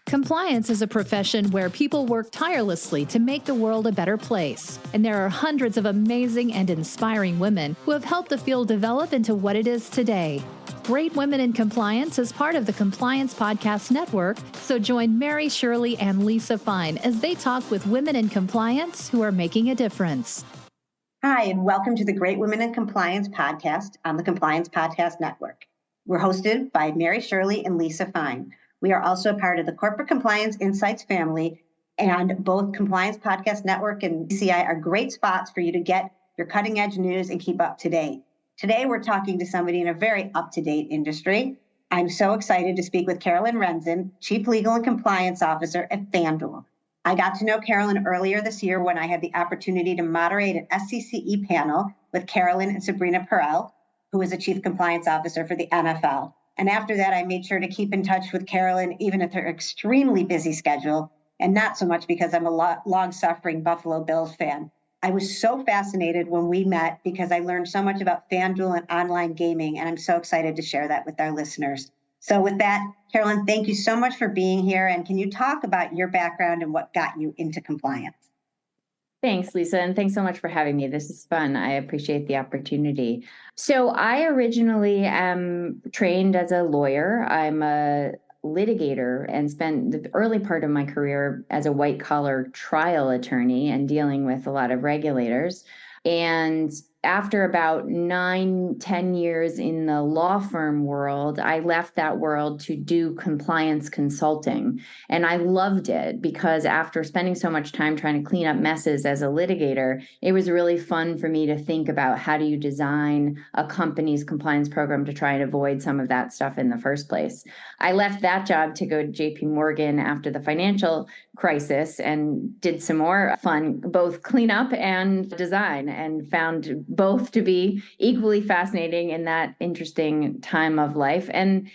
Compliance is a profession where people work tirelessly to make the world a better place. And there are hundreds of amazing and inspiring women who have helped the field develop into what it is today. Great Women in Compliance is part of the Compliance Podcast Network, so join Mary, Shirley, and Lisa Fine as they talk with women in compliance who are making a difference. Hi, and welcome to the Great Women in Compliance podcast on the Compliance Podcast Network. We're hosted by Mary, Shirley, and Lisa Fine. We are also a part of the Corporate Compliance Insights family, and both Compliance Podcast Network and CI are great spots for you to get your cutting edge news and keep up to date. Today, we're talking to somebody in a very up-to-date industry. I'm so excited to speak with Carolyn Renzin, Chief Legal and Compliance Officer at FanDuel. I got to know Carolyn earlier this year when I had the opportunity to moderate an SCCE panel with Carolyn and Sabrina Perel, who is a Chief Compliance Officer for the NFL. And after that, I made sure to keep in touch with Carolyn, even at her extremely busy schedule, and not so much because I'm a long-suffering Buffalo Bills fan. I was so fascinated when we met because I learned so much about FanDuel and online gaming, and I'm so excited to share that with our listeners. So with that, Carolyn, thank you so much for being here. And can you talk about your background and what got you into compliance? Thanks, Lisa, and thanks so much for having me. This is fun. I appreciate the opportunity. So I originally am trained as a lawyer. I'm a litigator and spent the early part of my career as a white-collar trial attorney and dealing with a lot of regulators. And after about 9-10 years in the law firm world, I left that world to do compliance consulting. And I loved it because after spending so much time trying to clean up messes as a litigator, it was really fun for me to think about how do you design a company's compliance program to try and avoid some of that stuff in the first place. I left that job to go to JP Morgan after the financial crisis and did some more fun, both cleanup and design, and found both to be equally fascinating in that interesting time of life. And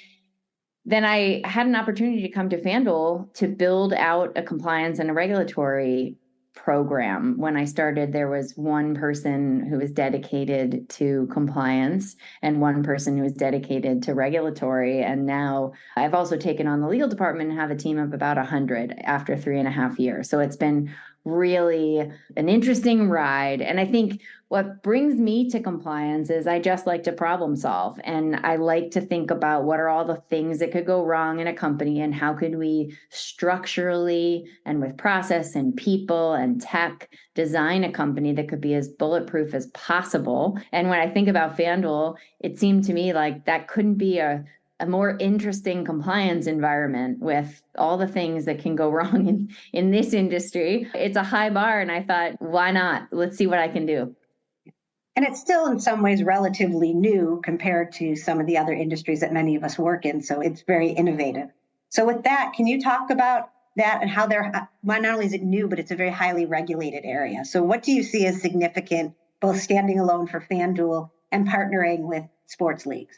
then I had an opportunity to come to FanDuel to build out a compliance and a regulatory program. When I started, there was one person who was dedicated to compliance and one person who was dedicated to regulatory. And now I've also taken on the legal department and have a team of about 100 after 3.5 years. So it's been really an interesting ride. And I think what brings me to compliance is I just like to problem solve. And I like to think about what are all the things that could go wrong in a company and how could we structurally and with process and people and tech design a company that could be as bulletproof as possible. And when I think about FanDuel, it seemed to me like that couldn't be a more interesting compliance environment with all the things that can go wrong in this industry. It's a high bar. And I thought, why not? Let's see what I can do. And it's still in some ways relatively new compared to some of the other industries that many of us work in. So it's very innovative. So with that, can you talk about that and how not only is it new, but it's a very highly regulated area. So what do you see as significant, both standing alone for FanDuel and partnering with sports leagues?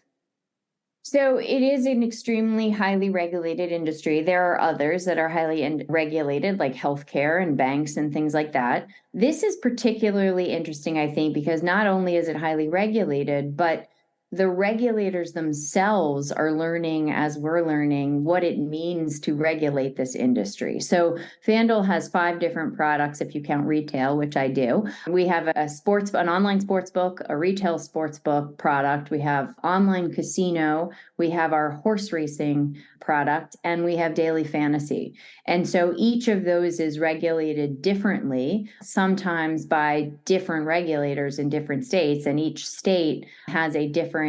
So it is an extremely highly regulated industry. There are others that are highly regulated, like healthcare and banks and things like that. This is particularly interesting, I think, because not only is it highly regulated, but the regulators themselves are learning, as we're learning, what it means to regulate this industry. So FanDuel has 5 different products, if you count retail, which I do. We have an online sports book, a retail sports book product. We have online casino. We have our horse racing product, and we have daily fantasy. And so each of those is regulated differently, sometimes by different regulators in different states, and each state has a different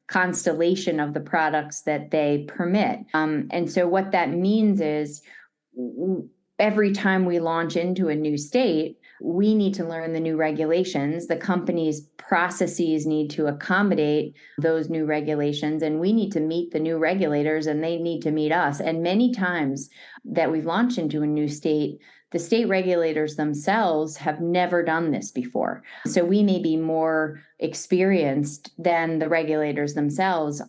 constellation of the products that they permit. And so what that means is every time we launch into a new state, we need to learn the new regulations. The company's processes need to accommodate those new regulations, and we need to meet the new regulators, and they need to meet us. And many times that we've launched into a new state, the state regulators themselves have never done this before. So we may be more experienced than the regulators themselves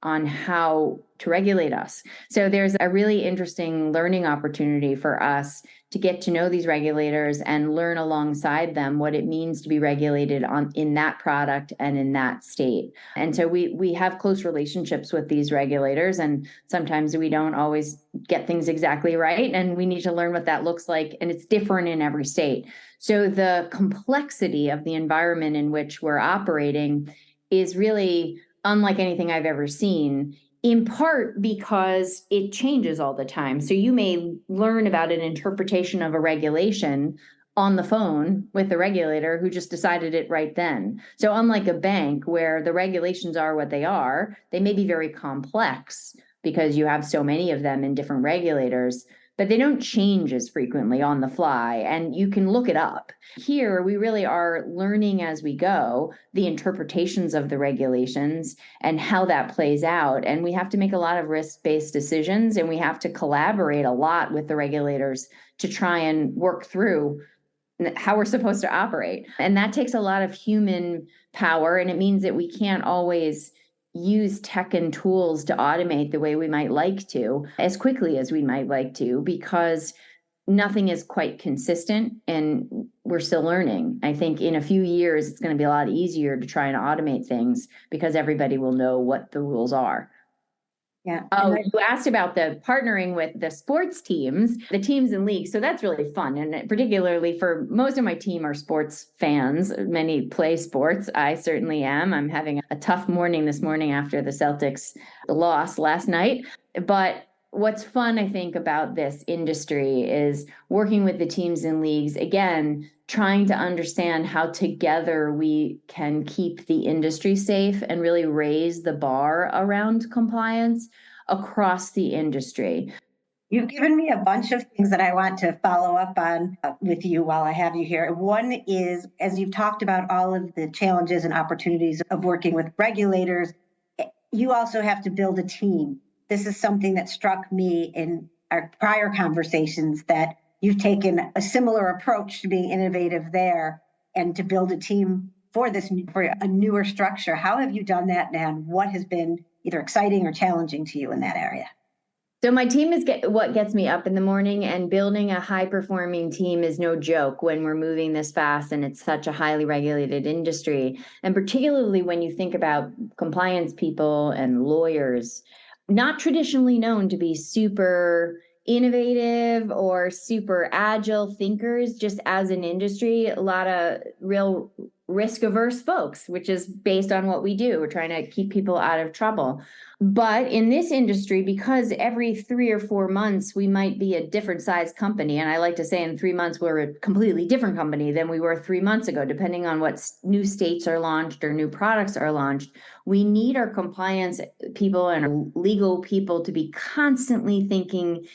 on how to regulate us. So there's a really interesting learning opportunity for us to get to know these regulators and learn alongside them what it means to be regulated in that product and in that state. And so we have close relationships with these regulators, and sometimes we don't always get things exactly right, and we need to learn what that looks like, and it's different in every state. So the complexity of the environment in which we're operating is really unlike anything I've ever seen, in part because it changes all the time. So you may learn about an interpretation of a regulation on the phone with the regulator who just decided it right then. So unlike a bank where the regulations are what they are, they may be very complex because you have so many of them in different regulators, but they don't change as frequently on the fly, and you can look it up. Here, we really are learning as we go the interpretations of the regulations and how that plays out. And we have to make a lot of risk-based decisions, and we have to collaborate a lot with the regulators to try and work through how we're supposed to operate. And that takes a lot of human power, and it means that we can't always use tech and tools to automate the way we might like to, as quickly as we might like to, because nothing is quite consistent and we're still learning. I think in a few years, it's going to be a lot easier to try and automate things because everybody will know what the rules are. Yeah. Oh, you asked about the partnering with the sports teams, the teams and leagues. So that's really fun. And particularly for most of my team are sports fans. Many play sports. I certainly am. I'm having a tough morning this morning after the Celtics loss last night. But what's fun, I think, about this industry is working with the teams and leagues, again, trying to understand how together we can keep the industry safe and really raise the bar around compliance across the industry. You've given me a bunch of things that I want to follow up on with you while I have you here. One is, as you've talked about all of the challenges and opportunities of working with regulators, you also have to build a team. This is something that struck me in our prior conversations, that you've taken a similar approach to being innovative there and to build a team for a newer structure. How have you done that, and what has been either exciting or challenging to you in that area? So my team is what gets me up in the morning, and building a high-performing team is no joke when we're moving this fast and it's such a highly regulated industry. And particularly when you think about compliance people and lawyers, not traditionally known to be super innovative or super agile thinkers, just as an industry, a lot of real risk-averse folks, which is based on what we do. We're trying to keep people out of trouble. But in this industry, because every 3 or 4 months, we might be a different size company. And I like to say in 3 months, we're a completely different company than we were 3 months ago, depending on what new states are launched or new products are launched. We need our compliance people and our legal people to be constantly thinking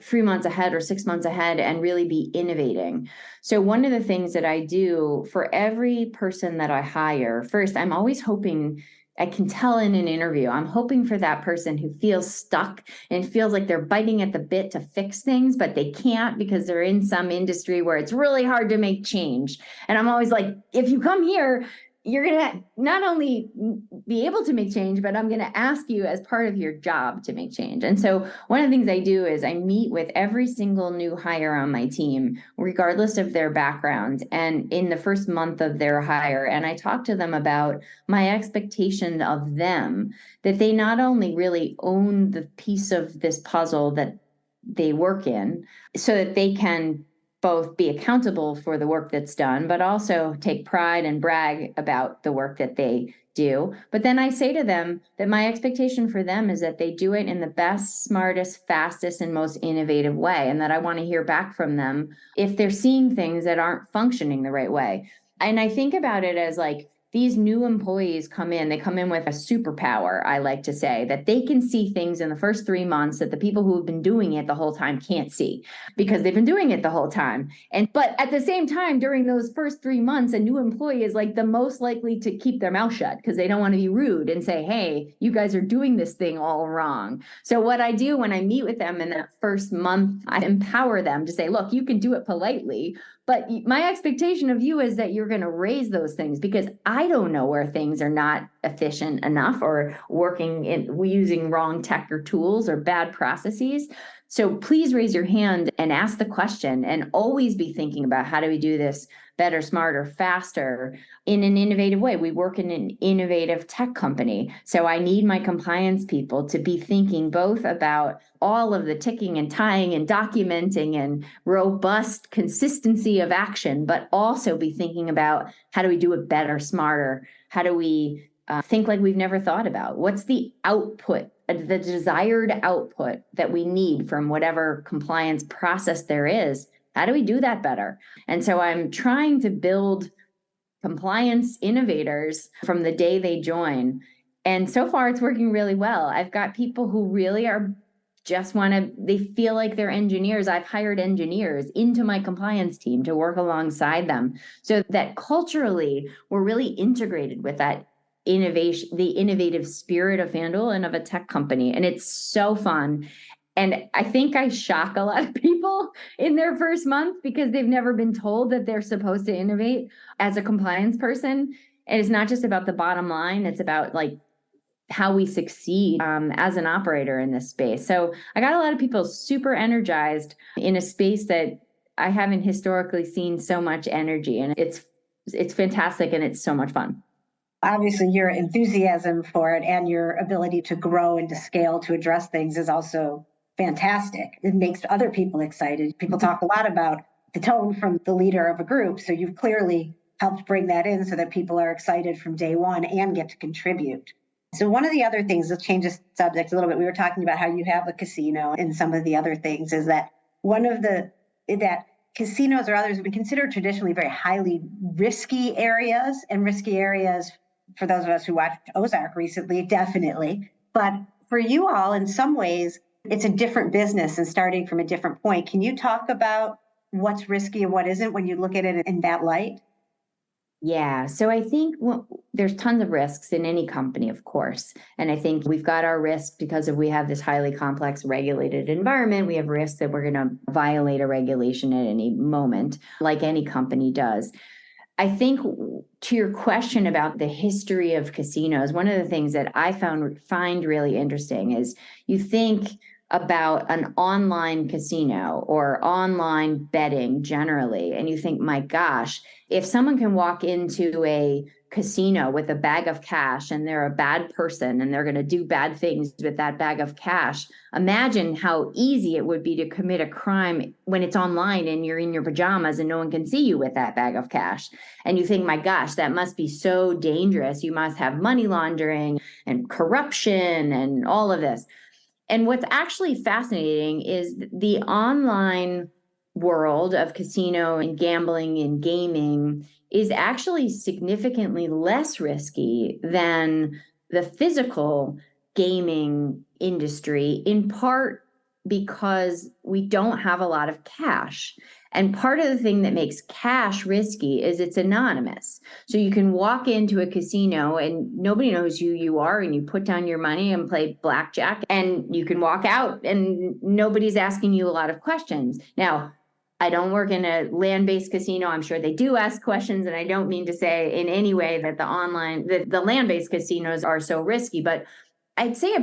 3 months ahead or 6 months ahead and really be innovating. So one of the things that I do for every person that I hire, first, I'm always hoping, I can tell in an interview, I'm hoping for that person who feels stuck and feels like they're biting at the bit to fix things, but they can't because they're in some industry where it's really hard to make change. And I'm always like, if you come here, you're going to not only be able to make change, but I'm going to ask you as part of your job to make change. And so one of the things I do is I meet with every single new hire on my team, regardless of their background, and in the first month of their hire. And I talk to them about my expectation of them, that they not only really own the piece of this puzzle that they work in, so that they can both be accountable for the work that's done, but also take pride and brag about the work that they do. But then I say to them that my expectation for them is that they do it in the best, smartest, fastest, and most innovative way, and that I want to hear back from them if they're seeing things that aren't functioning the right way. And I think about it as like, these new employees come in, they come in with a superpower, I like to say, that they can see things in the first 3 months that the people who have been doing it the whole time can't see because they've been doing it the whole time. But at the same time, during those first 3 months, a new employee is like the most likely to keep their mouth shut because they don't want to be rude and say, hey, you guys are doing this thing all wrong. So what I do when I meet with them in that first month, I empower them to say, look, you can do it politely, but my expectation of you is that you're going to raise those things because I I don't know where things are not efficient enough or using wrong tech or tools or bad processes. So please raise your hand and ask the question, and always be thinking about, how do we do this better, smarter, faster, in an innovative way? We work in an innovative tech company. So I need my compliance people to be thinking both about all of the ticking and tying and documenting and robust consistency of action, but also be thinking about, how do we do it better, smarter? How do we think like we've never thought about? What's the output, the desired output that we need from whatever compliance process there is? How do we do that better? And so I'm trying to build compliance innovators from the day they join. And so far it's working really well. I've got people who really they feel like they're engineers. I've hired engineers into my compliance team to work alongside them, so that culturally we're really integrated with that innovation, the innovative spirit of FanDuel and of a tech company. And it's so fun. And I think I shock a lot of people in their first month, because they've never been told that they're supposed to innovate as a compliance person. And it's not just about the bottom line. It's about like how we succeed as an operator in this space. So I got a lot of people super energized in a space that I haven't historically seen so much energy. And it's fantastic, and it's so much fun. Obviously, your enthusiasm for it and your ability to grow and to scale to address things is also fantastic. It makes other people excited. People talk a lot about the tone from the leader of a group. So you've clearly helped bring that in so that people are excited from day one and get to contribute. So one of the other things, let's change the subject a little bit. We were talking about how you have a casino, and some of the other things is that that casinos or others have been considered traditionally very highly risky areas, and risky areas, for those of us who watched Ozark recently, definitely. But for you all, in some ways, it's a different business and starting from a different point. Can you talk about what's risky and what isn't when you look at it in that light? Yeah. So I think there's tons of risks in any company, of course. And I think we've got our risk because we have this highly complex regulated environment. We have risks that we're going to violate a regulation at any moment, like any company does. I think, to your question about the history of casinos, one of the things that I find really interesting is, you think about an online casino or online betting generally, and you think, my gosh, if someone can walk into a casino with a bag of cash and they're a bad person and they're going to do bad things with that bag of cash, imagine how easy it would be to commit a crime when it's online and you're in your pajamas and no one can see you with that bag of cash. And you think, my gosh, that must be so dangerous. You must have money laundering and corruption and all of this. And what's actually fascinating is the online world of casino and gambling and gaming is actually significantly less risky than the physical gaming industry, in part because we don't have a lot of cash. And part of the thing that makes cash risky is it's anonymous. So you can walk into a casino and nobody knows who you are, and you put down your money and play blackjack, and you can walk out and nobody's asking you a lot of questions. Now, I don't work in a land-based casino. I'm sure they do ask questions, and I don't mean to say in any way that the land-based casinos are so risky, but I'd say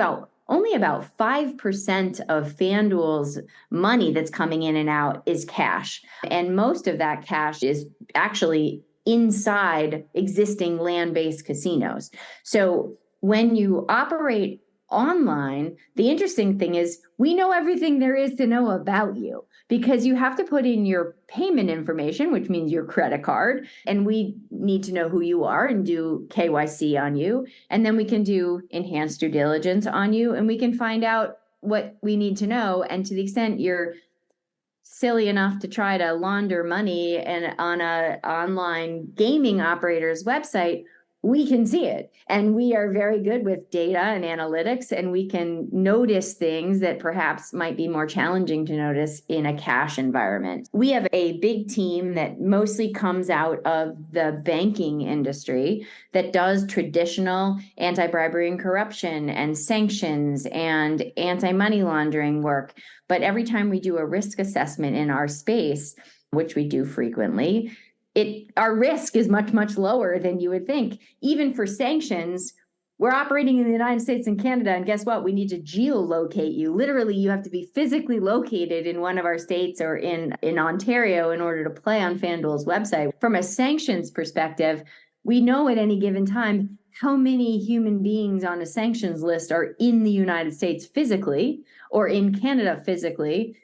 only about 5% of FanDuel's money that's coming in and out is cash. And most of that cash is actually inside existing land-based casinos. So when you operate online, the interesting thing is we know everything there is to know about you, because you have to put in your payment information, which means your credit card, and we need to know who you are and do KYC on you. And then we can do enhanced due diligence on you, and we can find out what we need to know. And to the extent you're silly enough to try to launder money and on an online gaming operator's website, we can see it. And we are very good with data and analytics, and we can notice things that perhaps might be more challenging to notice in a cash environment. We have a big team that mostly comes out of the banking industry that does traditional anti-bribery and corruption and sanctions and anti-money laundering work. But every time we do a risk assessment in our space, which we do frequently, our risk is much, much lower than you would think. Even for sanctions, we're operating in the United States and Canada, and guess what? We need to geolocate you. Literally, you have to be physically located in one of our states or in Ontario in order to play on FanDuel's website. From a sanctions perspective, we know at any given time how many human beings on a sanctions list are in the United States physically or in Canada physically.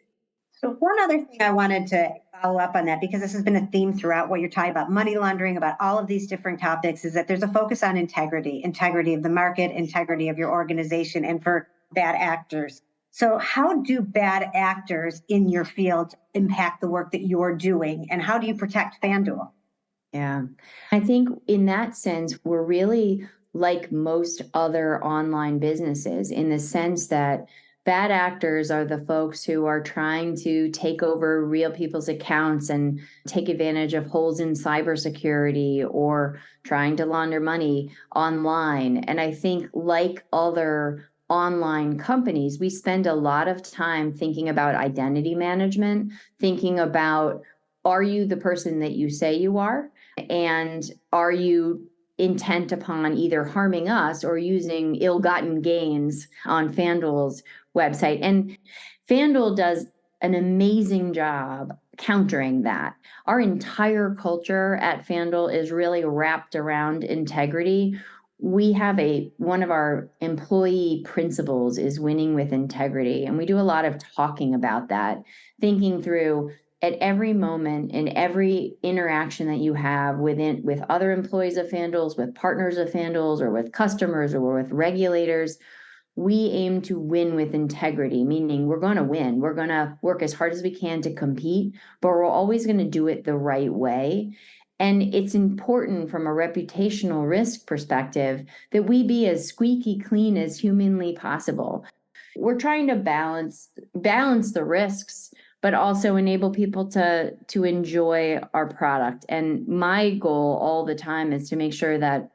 So one other thing I wanted to follow up on that, because this has been a theme throughout what you're talking about, money laundering, about all of these different topics, is that there's a focus on integrity of the market, integrity of your organization, and for bad actors. So how do bad actors in your field impact the work that you're doing, and how do you protect FanDuel? Yeah, I think in that sense, we're really like most other online businesses in the sense that bad actors are the folks who are trying to take over real people's accounts and take advantage of holes in cybersecurity or trying to launder money online. And I think like other online companies, we spend a lot of time thinking about identity management, thinking about, are you the person that you say you are? And are you intent upon either harming us or using ill-gotten gains on FanDuel's website? And FanDuel does an amazing job countering that. Our entire culture at FanDuel is really wrapped around integrity. We have one of our employee principles is winning with integrity. And we do a lot of talking about that, thinking through at every moment, in every interaction that you have with other employees of FanDuel's, with partners of FanDuel's, or with customers, or with regulators, we aim to win with integrity, meaning we're going to win. We're going to work as hard as we can to compete, but we're always going to do it the right way. And it's important from a reputational risk perspective that we be as squeaky clean as humanly possible. We're trying to balance the risks, but also enable people to enjoy our product. And my goal all the time is to make sure that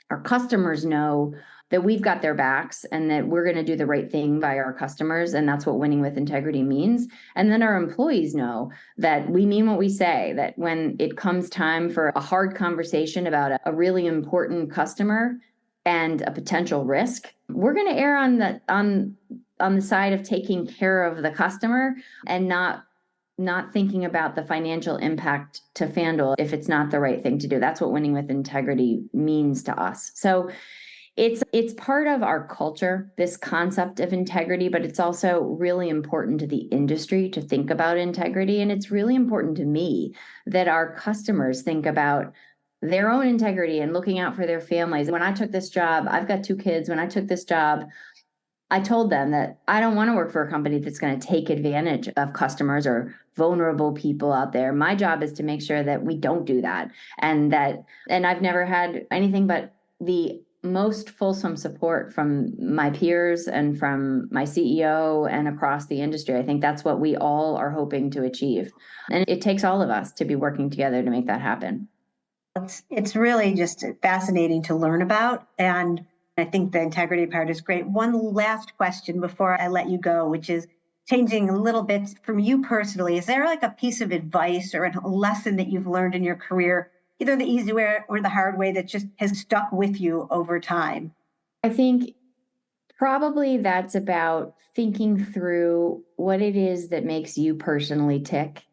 our customers know that we've got their backs and that we're going to do the right thing by our customers. And that's what winning with integrity means. And then our employees know that we mean what we say, that when it comes time for a hard conversation about a really important customer and a potential risk, we're going to err on the side of taking care of the customer and not thinking about the financial impact to FanDuel if it's not the right thing to do. That's what winning with integrity means to us. So it's part of our culture, this concept of integrity, but it's also really important to the industry to think about integrity. And it's really important to me that our customers think about their own integrity and looking out for their families. When I took this job, I've got 2 kids. When I took this job, I told them that I don't want to work for a company that's going to take advantage of customers or vulnerable people out there. My job is to make sure that we don't do that. And I've never had anything but the most fulsome support from my peers and from my CEO and across the industry. I think that's what we all are hoping to achieve. And it takes all of us to be working together to make that happen. It's really just fascinating to learn about. And I think the integrity part is great. One last question before I let you go, which is changing a little bit from you personally. Is there like a piece of advice or a lesson that you've learned in your career, either the easy way or the hard way, that just has stuck with you over time? I think probably that's about thinking through what it is that makes you personally tick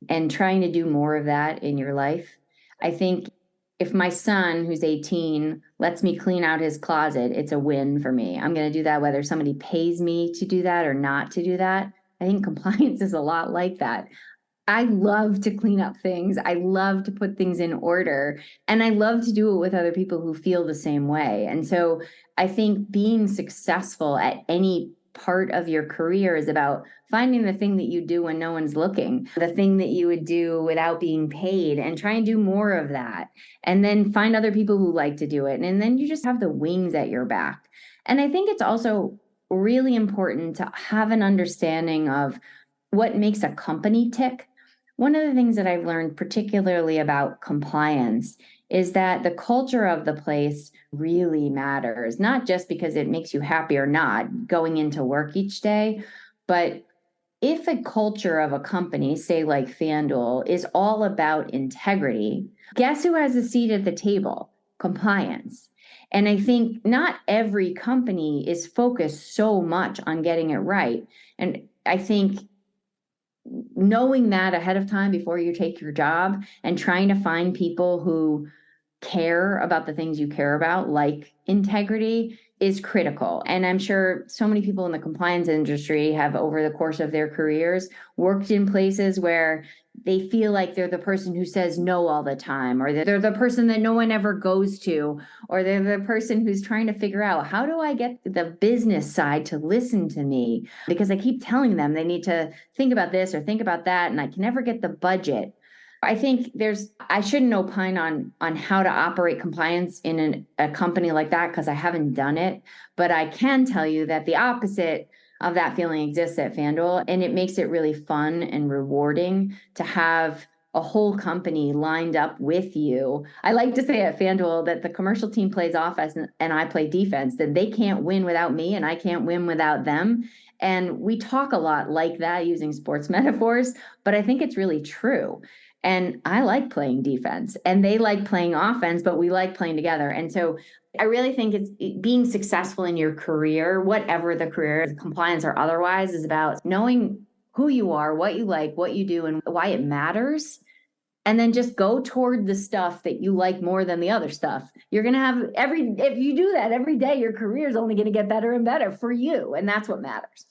and trying to do more of that in your life. I think if my son, who's 18, lets me clean out his closet, it's a win for me. I'm going to do that whether somebody pays me to do that or not to do that. I think compliance is a lot like that. I love to clean up things. I love to put things in order. And I love to do it with other people who feel the same way. And so I think being successful at any part of your career is about finding the thing that you do when no one's looking, the thing that you would do without being paid, and try and do more of that. And then find other people who like to do it. And then you just have the wings at your back. And I think it's also really important to have an understanding of what makes a company tick. One of the things that I've learned, particularly about compliance, is that the culture of the place really matters, not just because it makes you happy or not going into work each day, but if a culture of a company, say like FanDuel, is all about integrity, guess who has a seat at the table? Compliance. And I think not every company is focused so much on getting it right. And I think knowing that ahead of time before you take your job and trying to find people who care about the things you care about, like integrity, is critical. And I'm sure so many people in the compliance industry have, over the course of their careers, worked in places where they feel like they're the person who says no all the time, or they're the person that no one ever goes to, or they're the person who's trying to figure out, how do I get the business side to listen to me? Because I keep telling them they need to think about this or think about that, and I can never get the budget. I think I shouldn't opine on how to operate compliance in a company like that, because I haven't done it, but I can tell you that the opposite of that feeling exists at FanDuel, and it makes it really fun and rewarding to have a whole company lined up with you. I like to say at FanDuel that the commercial team plays offense and I play defense, that they can't win without me and I can't win without them. And we talk a lot like that using sports metaphors, but I think it's really true. And I like playing defense and they like playing offense, but we like playing together. And so I really think it's being successful in your career, whatever the career, compliance or otherwise, is about knowing who you are, what you like, what you do, and why it matters. And then just go toward the stuff that you like more than the other stuff. You're going to have if you do that every day, your career is only going to get better and better for you. And that's what matters.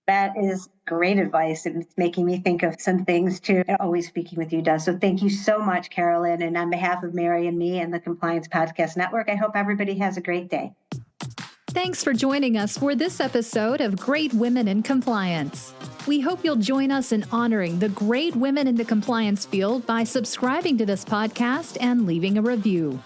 That is great advice, and it's making me think of some things too. Always speaking with you does. So thank you so much, Carolyn. And on behalf of Mary and me and the Compliance Podcast Network, I hope everybody has a great day. Thanks for joining us for this episode of Great Women in Compliance. We hope you'll join us in honoring the great women in the compliance field by subscribing to this podcast and leaving a review.